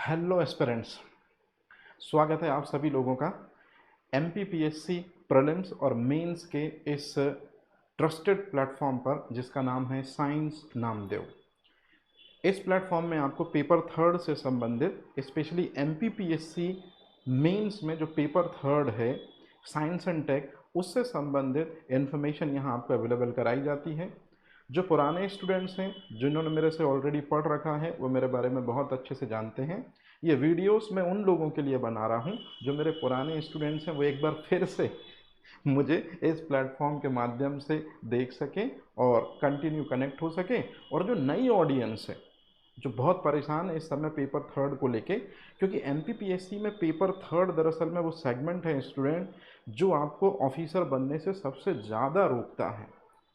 Hello aspirants, स्वागत है आप सभी लोगों का एमपीपीएससी प्रीलिम्स और मेंस के इस ट्रस्टेड प्लेटफॉर्म पर जिसका नाम है साइंस नामदेव। इस प्लेटफॉर्म में आपको पेपर थर्ड से संबंधित स्पेशली एमपीपीएससी मेंस में जो पेपर थर्ड है साइंस एंड टेक उससे संबंधित इन्फॉर्मेशन यहाँ आपको अवेलेबल कराई जाती है। जो पुराने स्टूडेंट्स हैं जिन्होंने मेरे से ऑलरेडी पढ़ रखा है वो मेरे बारे में बहुत अच्छे से जानते हैं। ये वीडियोस मैं उन लोगों के लिए बना रहा हूँ जो मेरे पुराने स्टूडेंट्स हैं, वो एक बार फिर से मुझे इस प्लेटफॉर्म के माध्यम से देख सकें और कंटिन्यू कनेक्ट हो सकें। और जो नई ऑडियंस है जो बहुत परेशान है इस समय पेपर थर्ड को लेके, क्योंकि एमपीपीएससी में पेपर थर्ड दरअसल में वो सेगमेंट है स्टूडेंट जो आपको ऑफिसर बनने से सबसे ज़्यादा रोकता है।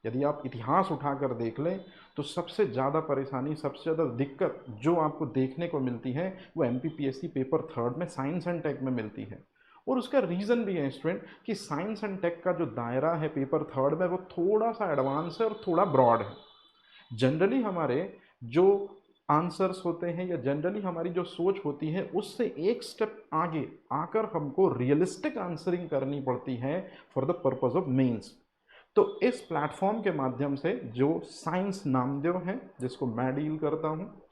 यदि आप इतिहास उठाकर देख लें तो सबसे ज़्यादा परेशानी, सबसे ज़्यादा दिक्कत जो आपको देखने को मिलती है वो एमपीपीएससी पेपर थर्ड में साइंस एंड टेक में मिलती है। और उसका रीज़न भी है स्टूडेंट कि साइंस एंड टेक का जो दायरा है पेपर थर्ड में वो थोड़ा सा एडवांस है और थोड़ा ब्रॉड है। जनरली हमारे जो आंसर्स होते हैं या जनरली हमारी जो सोच होती है उससे एक स्टेप आगे आकर हमको रियलिस्टिक आंसरिंग करनी पड़ती है for the purpose of mains. तो इस प्लेटफॉर्म के माध्यम से जो साइंस नामदेव है जिसको मैं डील करता हूँ,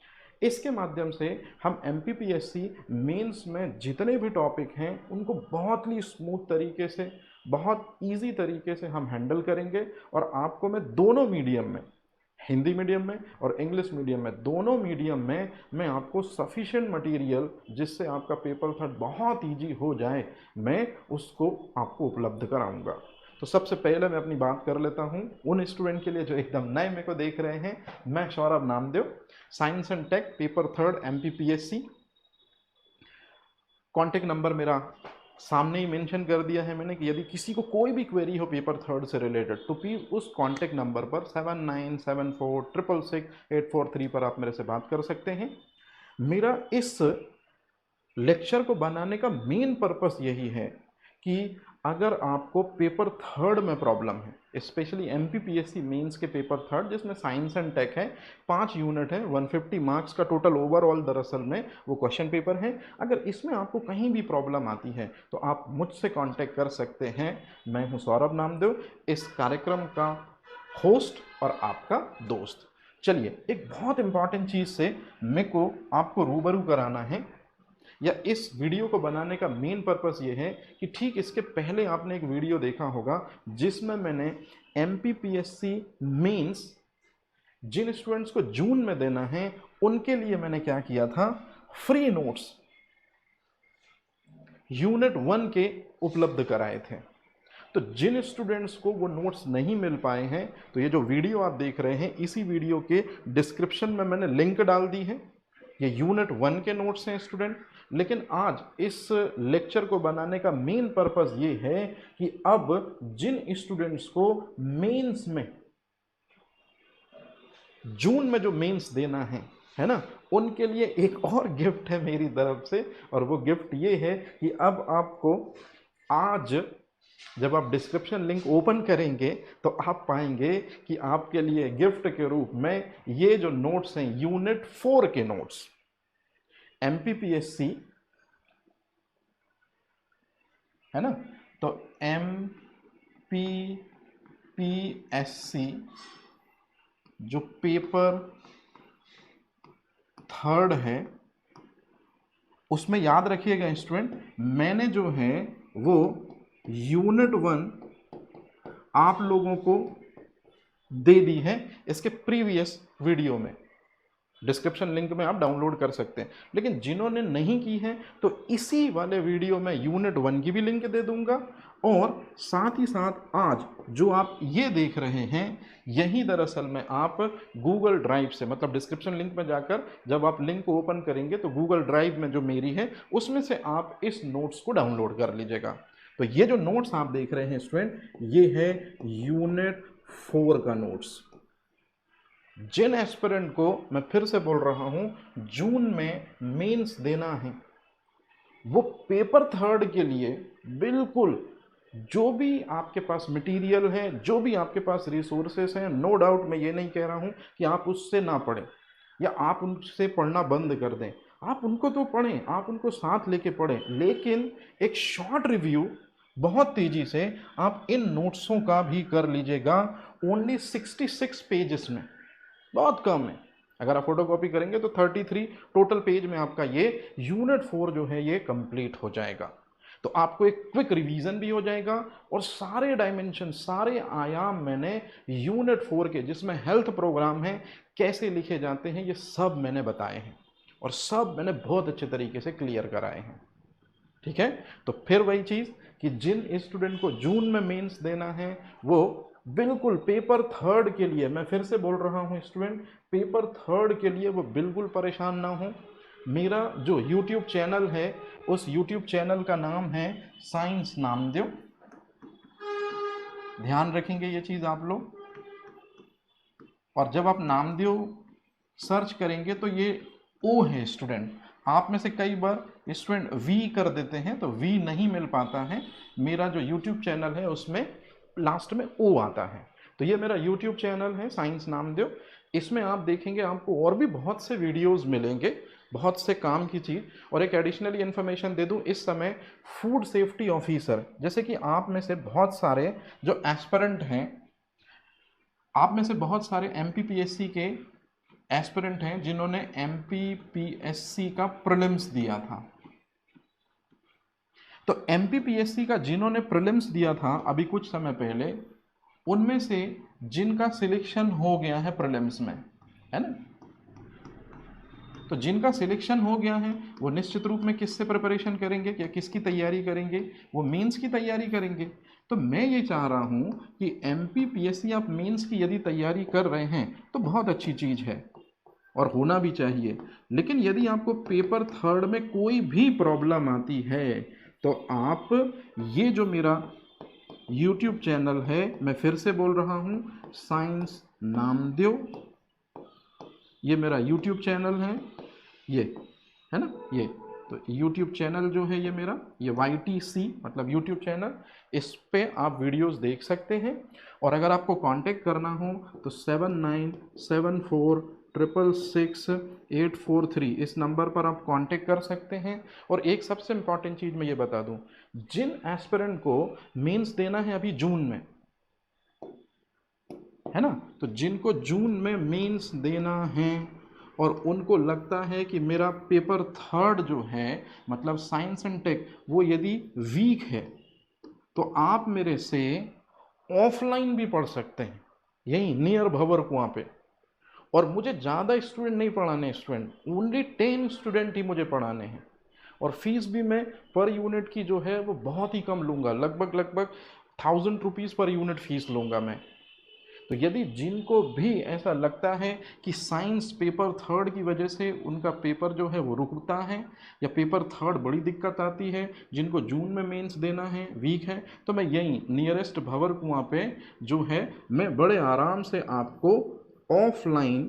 इसके माध्यम से हम एमपीपीएससी मेंस में जितने भी टॉपिक हैं उनको बहुत ही स्मूथ तरीके से, बहुत इजी तरीके से हम हैंडल करेंगे। और आपको मैं दोनों मीडियम में, हिंदी मीडियम में और इंग्लिश मीडियम में, दोनों मीडियम में मैं आपको सफिशिएंट मटेरियल जिससे आपका पेपर थर्ड बहुत इजी हो जाए, मैं उसको आपको उपलब्ध कराऊंगा। तो सबसे पहले मैं अपनी बात कर लेता हूं उन स्टूडेंट के लिए जो एकदम नए मेरे को देख रहे हैं। मैं Saurabh Namdev, science and tech paper third MPPSC. Contact number मेरा सामने ही मेंशन कर दिया है मैंने कि यदि किसी को कोई भी क्वेरी हो पेपर थर्ड से रिलेटेड तो प्लीज़ उस कॉन्टेक्ट नंबर पर 7974666843 पर आप मेरे से बात कर सकते हैं। मेरा इस लेक्चर को बनाने का मेन पर्पस यही है कि अगर आपको पेपर थर्ड में प्रॉब्लम है, स्पेशली एमपीपीएससी मेंस के पेपर थर्ड जिसमें साइंस एंड टेक है, 5 यूनिट है, 150 मार्क्स का टोटल ओवरऑल दरअसल में वो क्वेश्चन पेपर है, अगर इसमें आपको कहीं भी प्रॉब्लम आती है तो आप मुझसे कांटेक्ट कर सकते हैं। मैं हूं सौरभ नामदेव, इस कार्यक्रम का होस्ट और आपका दोस्त। चलिए, एक बहुत इंपॉर्टेंट चीज़ से मेरे को आपको रूबरू कराना है, या इस वीडियो को बनाने का मेन पर्पस ये है कि ठीक इसके पहले आपने एक वीडियो देखा होगा जिसमें मैंने एमपीपीएससी मेंस जिन स्टूडेंट्स को जून में देना है उनके लिए मैंने क्या किया था, फ्री नोट्स यूनिट 1 के उपलब्ध कराए थे। तो जिन स्टूडेंट्स को वो नोट्स नहीं मिल पाए हैं तो ये जो वीडियो आप देख रहे हैं इसी वीडियो के डिस्क्रिप्शन में मैंने लिंक डाल दी है। ये यूनिट 1 के नोट्स हैं स्टूडेंट। लेकिन आज इस लेक्चर को बनाने का मेन पर्पस ये है कि अब जिन स्टूडेंट्स को मेंस में जून में जो मेंस देना है ना, उनके लिए एक और गिफ्ट है मेरी तरफ से। और वो गिफ्ट ये है कि अब आपको आज जब आप डिस्क्रिप्शन लिंक ओपन करेंगे तो आप पाएंगे कि आपके लिए गिफ्ट के रूप में ये जो नोट्स हैं यूनिट 4 के नोट्स, एमपीपीएससी है ना, तो एमपीपीएससी जो पेपर थर्ड है उसमें याद रखिएगा स्टूडेंट, मैंने जो है वो यूनिट 1 आप लोगों को दे दी है इसके प्रीवियस वीडियो में, डिस्क्रिप्शन लिंक में आप डाउनलोड कर सकते हैं। लेकिन जिन्होंने नहीं की है तो इसी वाले वीडियो में यूनिट 1 की भी लिंक दे दूंगा, और साथ ही साथ आज जो आप ये देख रहे हैं यही दरअसल में आप गूगल ड्राइव से, मतलब डिस्क्रिप्शन लिंक में जाकर जब आप लिंक को ओपन करेंगे तो गूगल ड्राइव में जो मेरी है उसमें से आप इस नोट्स को डाउनलोड कर लीजिएगा। तो ये जो नोट्स आप देख रहे हैं स्टूडेंट, ये है यूनिट 4 का नोट्स। जिन एस्पिरेंट को मैं फिर से बोल रहा हूं जून में मेंस देना है, वो पेपर थर्ड के लिए बिल्कुल जो भी आपके पास मटेरियल है, जो भी आपके पास रिसोर्सेस हैं, नो डाउट मैं ये नहीं कह रहा हूं कि आप उससे ना पढ़ें या आप उनसे पढ़ना बंद कर दें। आप उनको तो पढ़ें, आप उनको साथ लेके पढ़ें, लेकिन एक शॉर्ट रिव्यू बहुत तेजी से आप इन नोट्सों का भी कर लीजिएगा। ओनली 66 पेजेस में, बहुत कम है। अगर आप फोटोकॉपी करेंगे तो 33 टोटल पेज में आपका ये यूनिट 4 जो है ये कंप्लीट हो जाएगा। तो आपको एक क्विक रिवीजन भी हो जाएगा और सारे डायमेंशन, सारे आयाम मैंने यूनिट 4 के, जिसमें हेल्थ प्रोग्राम है, कैसे लिखे जाते हैं, ये सब मैंने बताए हैं और सब मैंने बहुत अच्छे तरीके से क्लियर कराए हैं। ठीक है, तो फिर वही चीज़ कि जिन स्टूडेंट को जून में मेंस देना है वो बिल्कुल पेपर थर्ड के लिए, मैं फिर से बोल रहा हूँ स्टूडेंट, पेपर थर्ड के लिए वो बिल्कुल परेशान ना हो। मेरा जो यूट्यूब चैनल है, उस यूट्यूब चैनल का नाम है साइंस नामदेव। ध्यान रखेंगे ये चीज़ आप लोग। और जब आप नामदेव सर्च करेंगे तो ये ओ है स्टूडेंट। आप में से कई बार स्टूडेंट वी कर देते हैं तो वी नहीं मिल पाता है। मेरा जो यूट्यूब चैनल है उसमें लास्ट में ओ आता है। तो ये मेरा यूट्यूब चैनल है साइंस नामदेव। इसमें आप देखेंगे आपको और भी बहुत से वीडियोस मिलेंगे, बहुत से काम की चीज़। और एक एडिशनली इन्फॉर्मेशन दे दूं, इस समय फूड सेफ्टी ऑफिसर, जैसे कि आप में से बहुत सारे जो एस्पिरेंट हैं, आप में से बहुत सारे एमपीपीएससी के एस्पिरेंट हैं जिन्होंने एमपीपीएससी का प्रीलिम्स दिया था। तो एमपीपीएससी का जिन्होंने प्रीलिम्स दिया था अभी कुछ समय पहले, उनमें से जिनका सिलेक्शन हो गया है प्रीलिम्स में, है ना, तो जिनका सिलेक्शन हो गया है वो निश्चित रूप में किससे प्रिपरेशन करेंगे, क्या किसकी तैयारी करेंगे, वो मेंस की तैयारी करेंगे। तो मैं ये चाह रहा हूँ कि एमपीपीएससी आप मेंस की यदि तैयारी कर रहे हैं तो बहुत अच्छी चीज़ है और होना भी चाहिए। लेकिन यदि आपको पेपर थर्ड में कोई भी प्रॉब्लम आती है तो आप ये जो मेरा यूट्यूब चैनल है, मैं फिर से बोल रहा हूँ, साइंस नामदेव, ये मेरा यूट्यूब चैनल है, ये है ना, ये तो यूट्यूब चैनल जो है ये मेरा, ये YTC मतलब यूट्यूब चैनल, इस पे आप वीडियोस देख सकते हैं। और अगर आपको कांटेक्ट करना हो तो 7974666843 इस नंबर पर आप कांटेक्ट कर सकते हैं। और एक सबसे इम्पॉर्टेंट चीज़ मैं ये बता दूं, जिन एस्पिरेंट को मेंस देना है अभी जून में, है ना, तो जिनको जून में मेंस देना है और उनको लगता है कि मेरा पेपर थर्ड जो है मतलब साइंस एंड टेक वो यदि वीक है, तो आप मेरे से ऑफलाइन भी पढ़ सकते हैं यहीं नियर भंवर कुआं पे। और मुझे ज़्यादा स्टूडेंट नहीं पढ़ाने, स्टूडेंट ओनली 10 स्टूडेंट ही मुझे पढ़ाने हैं। और फीस भी मैं पर यूनिट की जो है वो बहुत ही कम लूँगा, लगभग 1000 रुपीज़ पर यूनिट फीस लूँगा मैं। तो यदि जिनको भी ऐसा लगता है कि साइंस पेपर थर्ड की वजह से उनका पेपर जो है वो रुकता है या पेपर थर्ड बड़ी दिक्कत आती है, जिनको जून में मेंस देना है, वीक है, तो मैं यहीं नियरेस्ट भंवर कुआं पे जो है मैं बड़े आराम से आपको ऑफलाइन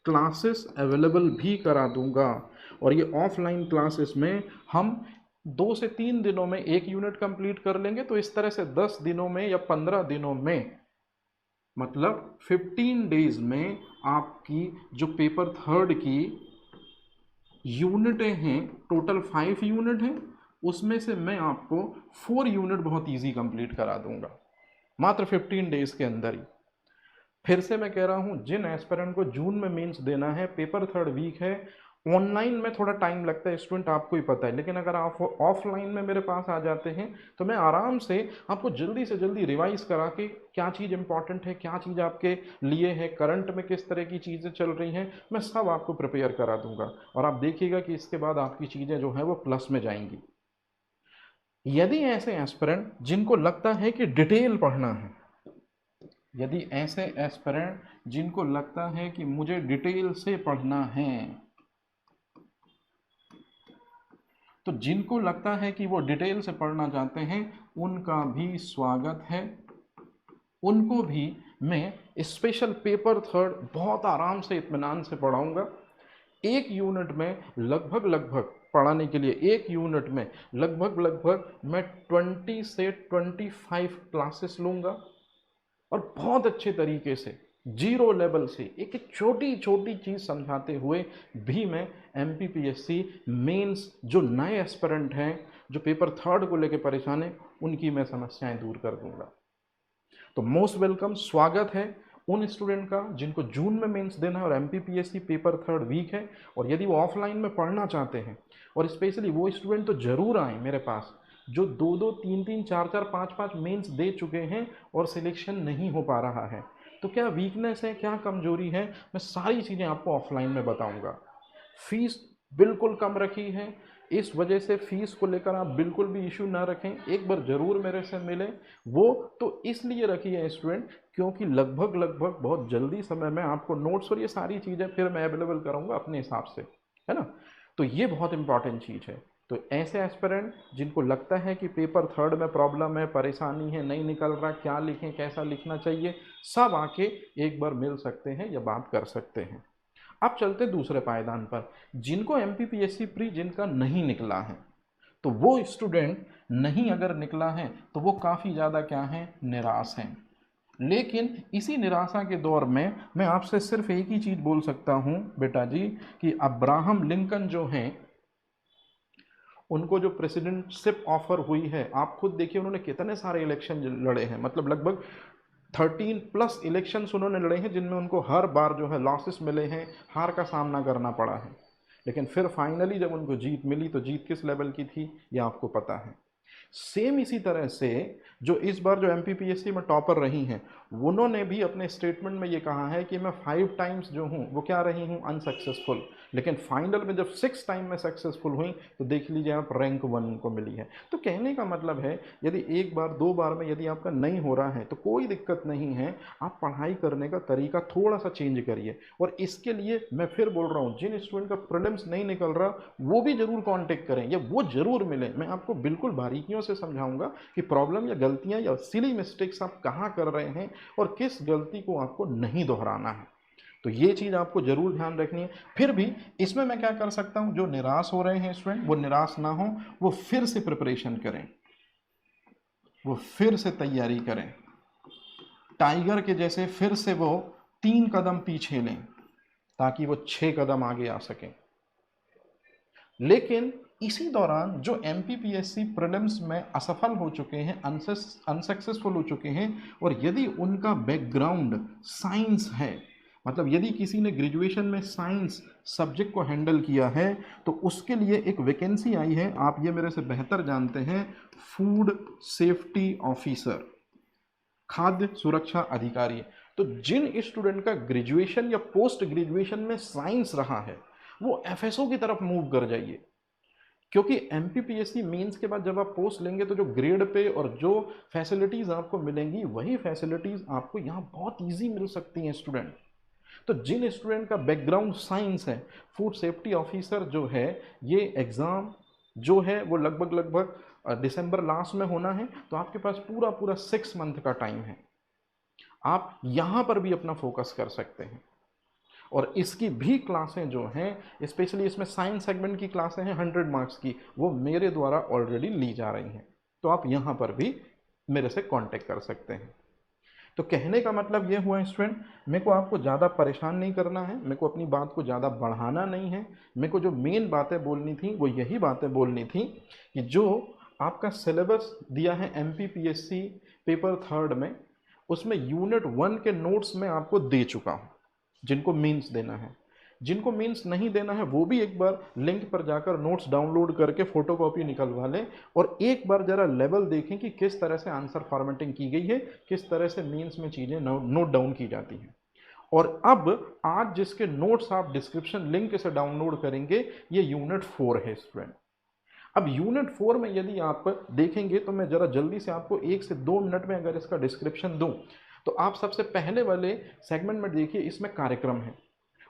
क्लासेस अवेलेबल भी करा दूंगा। और ये ऑफलाइन क्लासेस में हम 2 से 3 दिनों में एक यूनिट कंप्लीट कर लेंगे। तो इस तरह से 10 दिनों में या 15 दिनों में मतलब 15 डेज में आपकी जो पेपर थर्ड की यूनिटें हैं, टोटल 5 यूनिट हैं, उसमें से मैं आपको 4 यूनिट बहुत इजी कंप्लीट करा दूंगा मात्र 15 डेज के अंदर ही। फिर से मैं कह रहा हूं, जिन एस्पिरेंट को जून में मेंस देना है, पेपर थर्ड वीक है, ऑनलाइन में थोड़ा टाइम लगता है स्टूडेंट, आपको ही पता है, लेकिन अगर आप ऑफलाइन में मेरे पास आ जाते हैं तो मैं आराम से आपको जल्दी से जल्दी रिवाइज करा के क्या चीज़ इंपॉर्टेंट है, क्या चीज़ आपके लिए है, करंट में किस तरह की चीज़ें चल रही हैं, मैं सब आपको प्रिपेयर करा दूंगा। और आप देखिएगा कि इसके बाद आपकी चीज़ें जो हैं वो प्लस में जाएंगी। यदि ऐसे एस्पिरेंट जिनको लगता है कि डिटेल पढ़ना है, यदि ऐसे एस्पिरेंट जिनको लगता है कि मुझे डिटेल से पढ़ना है, तो जिनको लगता है कि वो डिटेल से पढ़ना चाहते हैं उनका भी स्वागत है। उनको भी मैं स्पेशल पेपर थर्ड बहुत आराम से इत्मीनान से पढ़ाऊंगा। एक यूनिट में लगभग पढ़ाने के लिए, एक यूनिट में लगभग मैं 20 से 25 क्लासेस लूँगा और बहुत अच्छे तरीके से जीरो लेवल से एक एक छोटी छोटी चीज़ समझाते हुए भी मैं एमपीपीएससी मेंस जो नए एस्पिरेंट हैं, जो पेपर थर्ड को लेकर परेशान हैं, उनकी मैं समस्याएं दूर कर दूंगा। तो मोस्ट वेलकम, स्वागत है उन स्टूडेंट का जिनको जून में मेंस देना है और एमपीपीएससी पेपर थर्ड वीक है, और यदि वो ऑफलाइन में पढ़ना चाहते हैं, और स्पेशली वो स्टूडेंट तो ज़रूर आए मेरे पास जो दो दो तीन तीन चार चार पाँच पाँच मेंस दे चुके हैं और सिलेक्शन नहीं हो पा रहा है। तो क्या वीकनेस है, क्या कमजोरी है, मैं सारी चीज़ें आपको ऑफलाइन में बताऊंगा। फीस बिल्कुल कम रखी है, इस वजह से फीस को लेकर आप बिल्कुल भी इशू ना रखें, एक बार ज़रूर मेरे से मिलें। वो तो इसलिए रखी है स्टूडेंट क्योंकि लगभग लगभग बहुत जल्दी समय में आपको नोट्स और ये सारी चीज़ें फिर मैं अवेलेबल करूँगा अपने हिसाब से, है ना। तो ये बहुत इंपॉर्टेंट चीज़ है। तो ऐसे एस्पिरेंट जिनको लगता है कि पेपर थर्ड में प्रॉब्लम है, परेशानी है, नहीं निकल रहा, क्या लिखें, कैसा लिखना चाहिए, सब आके एक बार मिल सकते हैं या बात कर सकते हैं। अब चलते दूसरे पायदान पर, जिनको एमपीपीएससी प्री जिनका नहीं निकला है, तो वो स्टूडेंट नहीं अगर निकला है तो वो काफ़ी ज़्यादा क्या है, निराश हैं। लेकिन इसी निराशा के दौर में मैं आपसे सिर्फ एक ही चीज़ बोल सकता हूँ बेटा जी, कि अब्राहम लिंकन जो हैं, उनको जो प्रेसिडेंटशिप ऑफर हुई है, आप खुद देखिए उन्होंने कितने सारे इलेक्शन लड़े हैं, मतलब लगभग 13+ इलेक्शंस उन्होंने लड़े हैं जिनमें उनको हर बार जो है लॉसेस मिले हैं, हार का सामना करना पड़ा है। लेकिन फिर फाइनली जब उनको जीत मिली तो जीत किस लेवल की थी ये आपको पता है। सेम इसी तरह से जो इस बार जो एमपीपीएससी में टॉपर रही हैं, उन्होंने भी अपने स्टेटमेंट में ये कहा है कि मैं 5 टाइम्स जो हूँ वो क्या रही हूँ, अनसक्सेसफुल, लेकिन फाइनल में जब 6 टाइम में सक्सेसफुल हुई तो देख लीजिए आप, रैंक 1 को मिली है। तो कहने का मतलब है यदि एक बार दो बार में यदि आपका नहीं हो रहा है तो कोई दिक्कत नहीं है, आप पढ़ाई करने का तरीका थोड़ा सा चेंज करिए। और इसके लिए मैं फिर बोल रहा हूँ, जिन स्टूडेंट का प्रीलिम्स नहीं निकल रहा वो भी जरूर कांटेक्ट करें या वो जरूर मिलें, मैं आपको बिल्कुल बारीकियों से समझाऊंगा कि प्रॉब्लम या गलतियां या सिली मिस्टेक्स आप कहाँ कर रहे हैं और किस गलती को आपको नहीं दोहराना है। तो ये चीज़ आपको जरूर ध्यान रखनी है। फिर भी इसमें मैं क्या कर सकता हूं, जो निराश हो रहे हैं स्टूडेंट वो निराश ना हो, वो फिर से प्रिपरेशन करें, वो फिर से तैयारी करें, टाइगर के जैसे फिर से वो 3 कदम पीछे लें ताकि वो 6 कदम आगे आ सकें। लेकिन इसी दौरान जो एमपीपीएससी प्रीलिम्स में असफल हो चुके हैं, अनसक्सेसफुल हो चुके हैं, और यदि उनका बैकग्राउंड साइंस है, मतलब यदि किसी ने ग्रेजुएशन में साइंस सब्जेक्ट को हैंडल किया है, तो उसके लिए एक वैकेंसी आई है, आप ये मेरे से बेहतर जानते हैं, फूड सेफ्टी ऑफिसर, खाद्य सुरक्षा अधिकारी। तो जिन स्टूडेंट का ग्रेजुएशन या पोस्ट ग्रेजुएशन में साइंस रहा है वो एफएसओ की तरफ मूव कर जाइए, क्योंकि एमपीपीएससी मेंस के बाद जब आप पोस्ट लेंगे तो जो ग्रेड पे और जो फैसिलिटीज़ आपको मिलेंगी वही फैसिलिटीज़ आपको यहाँ बहुत इजी मिल सकती हैं स्टूडेंट। तो जिन स्टूडेंट का बैकग्राउंड साइंस है, फूड सेफ्टी ऑफिसर जो है, ये एग्ज़ाम जो है वो लगभग लगभग दिसंबर लास्ट में होना है, तो आपके पास पूरा पूरा 6 मंथ का टाइम है, आप यहाँ पर भी अपना फोकस कर सकते हैं। और इसकी भी क्लासें जो हैं, स्पेशली इसमें साइंस सेगमेंट की क्लासें हैं 100 मार्क्स की, वो मेरे द्वारा ऑलरेडी ली जा रही हैं, तो आप यहाँ पर भी मेरे से कांटेक्ट कर सकते हैं। तो कहने का मतलब ये हुआ स्टूडेंट, मेरे को आपको ज़्यादा परेशान नहीं करना है, मेरे को अपनी बात को ज़्यादा बढ़ाना नहीं है, मेरे को जो मेन बातें बोलनी थी वो यही बातें बोलनी थी कि जो आपका सिलेबस दिया है एमपीपीएससी पेपर थर्ड में, उसमें यूनिट 1 के नोट्स मैं आपको दे चुका हूँ, जिनको मीन्स देना है। जिनको मीन्स नहीं देना है वो भी एक बार लिंक पर जाकर नोट्स डाउनलोड करके फोटोकॉपी निकलवा लें और एक बार जरा लेवल देखें कि किस तरह से आंसर फॉर्मेटिंग की गई है, किस तरह से मीन्स में चीज़ें नोट डाउन की जाती हैं। और अब आज जिसके नोट्स आप डिस्क्रिप्शन लिंक से डाउनलोड करेंगे, ये यूनिट 4 है स्टूडेंट। अब यूनिट 4 में यदि आप देखेंगे तो मैं जरा जल्दी से आपको 1 से 2 मिनट में अगर इसका डिस्क्रिप्शन दूं, तो आप सबसे पहले वाले सेगमेंट में देखिए, इसमें कार्यक्रम है।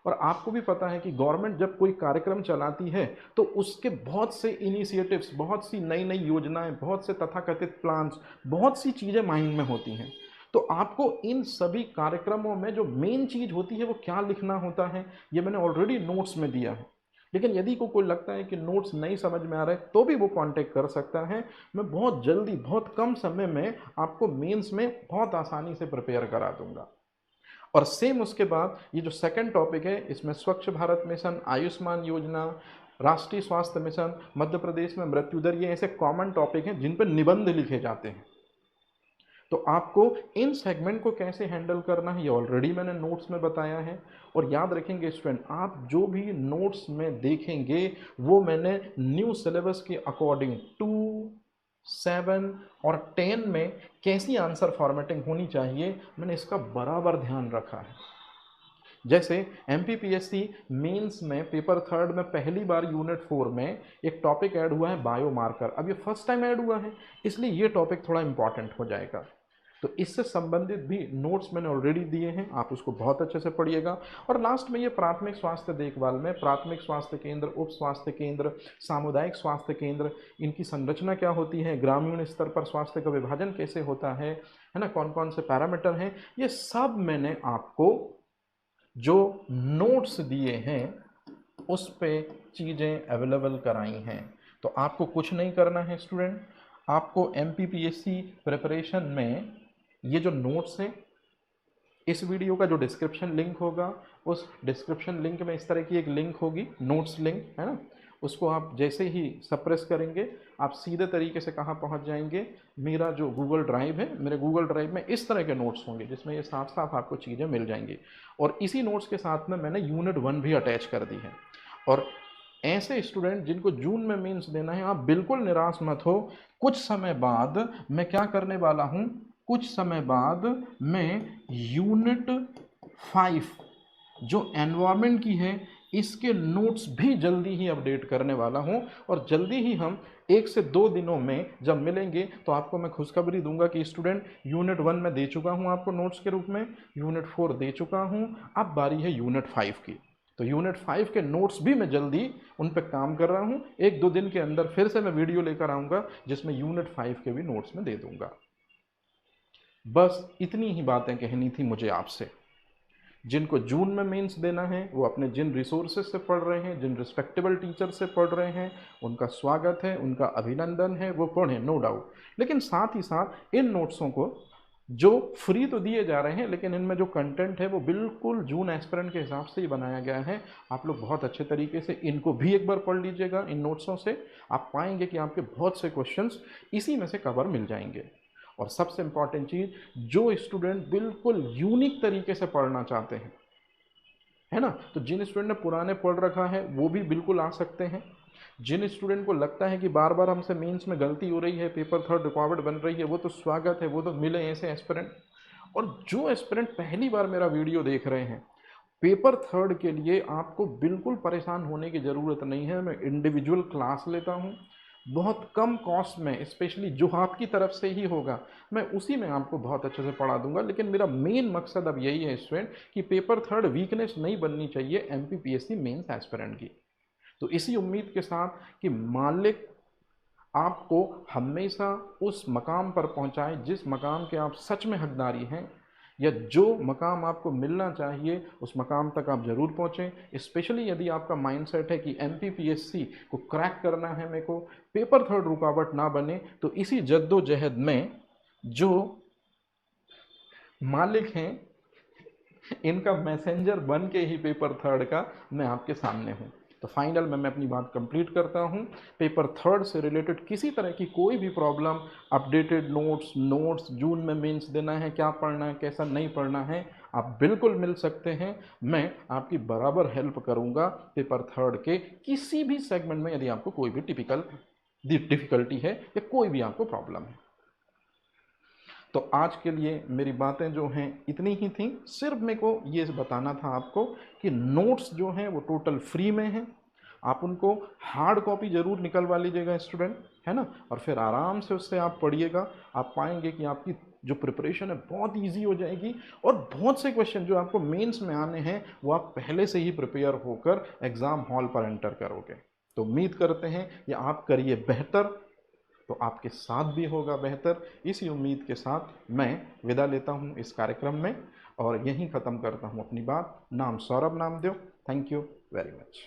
और आपको भी पता है कि गवर्नमेंट जब कोई कार्यक्रम चलाती है तो उसके बहुत से इनिशिएटिव्स, बहुत सी नई नई योजनाएं, बहुत से तथाकथित प्लान्स, बहुत सी चीज़ें माइंड में होती हैं। तो आपको इन सभी कार्यक्रमों में जो मेन चीज़ होती है वो क्या लिखना होता है, ये मैंने ऑलरेडी नोट्स में दिया है। लेकिन यदि कोई लगता है कि नोट्स नहीं समझ में आ रहे तो भी वो कांटेक्ट कर सकता है, मैं बहुत जल्दी, बहुत कम समय में आपको मेंस में बहुत आसानी से प्रिपेयर करा दूंगा। और सेम उसके बाद ये जो सेकंड टॉपिक है, इसमें स्वच्छ भारत मिशन, आयुष्मान योजना, राष्ट्रीय स्वास्थ्य मिशन, मध्य प्रदेश में मृत्यु दर, ये ऐसे कॉमन टॉपिक हैं जिन पर निबंध लिखे जाते हैं। तो आपको इन सेगमेंट को कैसे हैंडल करना है ये ऑलरेडी मैंने नोट्स में बताया है। और याद रखेंगे स्टूडेंट, आप जो भी नोट्स में देखेंगे वो मैंने न्यू सिलेबस के अकॉर्डिंग 2, 7 और 10 में कैसी आंसर फॉर्मेटिंग होनी चाहिए मैंने इसका बराबर ध्यान रखा है। जैसे एमपीपीएससी मेंस में पेपर थर्ड में पहली बार यूनिट 4 में एक टॉपिक ऐड हुआ है बायोमार्कर। अब ये फर्स्ट टाइम ऐड हुआ है, इसलिए ये टॉपिक थोड़ा इंपॉर्टेंट हो जाएगा। तो इससे संबंधित भी नोट्स मैंने ऑलरेडी दिए हैं, आप उसको बहुत अच्छे से पढ़िएगा। और लास्ट में ये प्राथमिक स्वास्थ्य देखभाल में प्राथमिक स्वास्थ्य केंद्र, उप स्वास्थ्य केंद्र, सामुदायिक स्वास्थ्य केंद्र, इनकी संरचना क्या होती है, ग्रामीण स्तर पर स्वास्थ्य का विभाजन कैसे होता है ना, कौन कौन से पैरामीटर हैं, ये सब मैंने आपको जो नोट्स दिए हैं उस पे चीज़ें अवेलेबल कराई हैं। तो आपको कुछ नहीं करना है स्टूडेंट, आपको एमपीपीएससी प्रिपरेशन में ये जो नोट्स हैं, इस वीडियो का जो डिस्क्रिप्शन लिंक होगा उस डिस्क्रिप्शन लिंक में इस तरह की एक लिंक होगी, नोट्स लिंक है ना, उसको आप जैसे ही सप्रेस करेंगे आप सीधे तरीके से कहाँ पहुँच जाएंगे, मेरा जो गूगल ड्राइव है, मेरे गूगल ड्राइव में इस तरह के नोट्स होंगे जिसमें ये साफ साफ आपको चीज़ें मिल जाएंगी। और इसी नोट्स के साथ में मैंने यूनिट 1 भी अटैच कर दी है। और ऐसे स्टूडेंट जिनको जून में मेंस देना है, आप बिल्कुल निराश मत हो। कुछ समय बाद मैं क्या करने वाला हूँ, कुछ समय बाद मैं यूनिट 5 जो एनवायरनमेंट की है इसके नोट्स भी जल्दी ही अपडेट करने वाला हूं। और जल्दी ही हम 1 से 2 दिनों में जब मिलेंगे तो आपको मैं खुशखबरी दूंगा कि स्टूडेंट यूनिट 1 में दे चुका हूं आपको नोट्स के रूप में, यूनिट 4 दे चुका हूं, अब बारी है यूनिट 5 की। तो यूनिट 5 के नोट्स भी मैं जल्दी उन पर काम कर रहा हूं, 1-2 दिन के अंदर फिर से मैं वीडियो लेकर आऊँगा जिसमें यूनिट 5 के भी नोट्स में दे दूँगा। बस इतनी ही बातें कहनी थी मुझे आपसे। जिनको जून में मेंस देना है वो अपने जिन रिसोर्सेज से पढ़ रहे हैं, जिन रिस्पेक्टेबल टीचर से पढ़ रहे हैं, उनका स्वागत है, उनका अभिनंदन है, वो पढ़ें नो डाउट। लेकिन साथ ही साथ इन नोट्सों को जो फ्री तो दिए जा रहे हैं लेकिन इनमें जो कंटेंट है वो बिल्कुल जून एस्पिरेंट के हिसाब से ही बनाया गया है। आप लोग बहुत अच्छे तरीके से इनको भी एक बार पढ़ लीजिएगा। इन नोट्सों से आप पाएंगे कि आपके बहुत से क्वेश्चंस इसी में से कवर मिल जाएंगे। और सबसे इम्पॉर्टेंट चीज़, जो स्टूडेंट बिल्कुल यूनिक तरीके से पढ़ना चाहते हैं, है ना, तो जिन स्टूडेंट ने पुराने पढ़ रखा है वो भी बिल्कुल आ सकते हैं। जिन स्टूडेंट को लगता है कि बार बार हमसे मेंस में गलती हो रही है, पेपर थर्ड रिक्वायर्ड बन रही है, वो तो स्वागत है, वो तो मिले ऐसे एस्पिरेंट। और जो एस्पिरेंट पहली बार मेरा वीडियो देख रहे हैं, पेपर थर्ड के लिए आपको बिल्कुल परेशान होने की ज़रूरत नहीं है। मैं इंडिविजुअल क्लास लेता हूँ बहुत कम कॉस्ट में, स्पेशली जो आपकी तरफ से ही होगा मैं उसी में आपको बहुत अच्छे से पढ़ा दूंगा। लेकिन मेरा मेन मकसद अब यही है स्टूडेंट कि पेपर थर्ड वीकनेस नहीं बननी चाहिए एमपीपीएससी मेंस एस्पिरेंट की। तो इसी उम्मीद के साथ कि मालिक आपको हमेशा उस मकाम पर पहुंचाए जिस मकाम के आप सच में हकदारी हैं, या जो मकाम आपको मिलना चाहिए उस मकाम तक आप ज़रूर पहुँचें। स्पेशली यदि आपका माइंडसेट है कि एमपीपीएससी को क्रैक करना है, मेरे को पेपर थर्ड रुकावट ना बने, तो इसी जद्दोजहद में जो मालिक हैं इनका मैसेंजर बन के ही पेपर थर्ड का मैं आपके सामने हूँ। तो फाइनल में मैं अपनी बात कंप्लीट करता हूँ। पेपर थर्ड से रिलेटेड किसी तरह की कोई भी प्रॉब्लम, अपडेटेड नोट्स जून में मेंस देना है, क्या पढ़ना है, कैसा नहीं पढ़ना है, आप बिल्कुल मिल सकते हैं। मैं आपकी बराबर हेल्प करूँगा पेपर थर्ड के किसी भी सेगमेंट में यदि आपको कोई भी डिफ़िकल्टी है या कोई भी आपको प्रॉब्लम है। तो आज के लिए मेरी बातें जो हैं इतनी ही थी। सिर्फ मेरे को ये बताना था आपको कि नोट्स जो हैं वो टोटल फ्री में हैं। आप उनको हार्ड कॉपी ज़रूर निकलवा लीजिएगा स्टूडेंट, है ना, और फिर आराम से उससे आप पढ़िएगा। आप पाएंगे कि आपकी जो प्रिपरेशन है बहुत इजी हो जाएगी और बहुत से क्वेश्चन जो आपको मेंस में आने हैं वो आप पहले से ही प्रिपेयर होकर एग्ज़ाम हॉल पर एंटर करोगे। तो उम्मीद करते हैं कि आप करिए बेहतर तो आपके साथ भी होगा बेहतर। इसी उम्मीद के साथ मैं विदा लेता हूं इस कार्यक्रम में और यहीं ख़त्म करता हूं अपनी बात। नाम Saurabh Namdev. Thank you very much.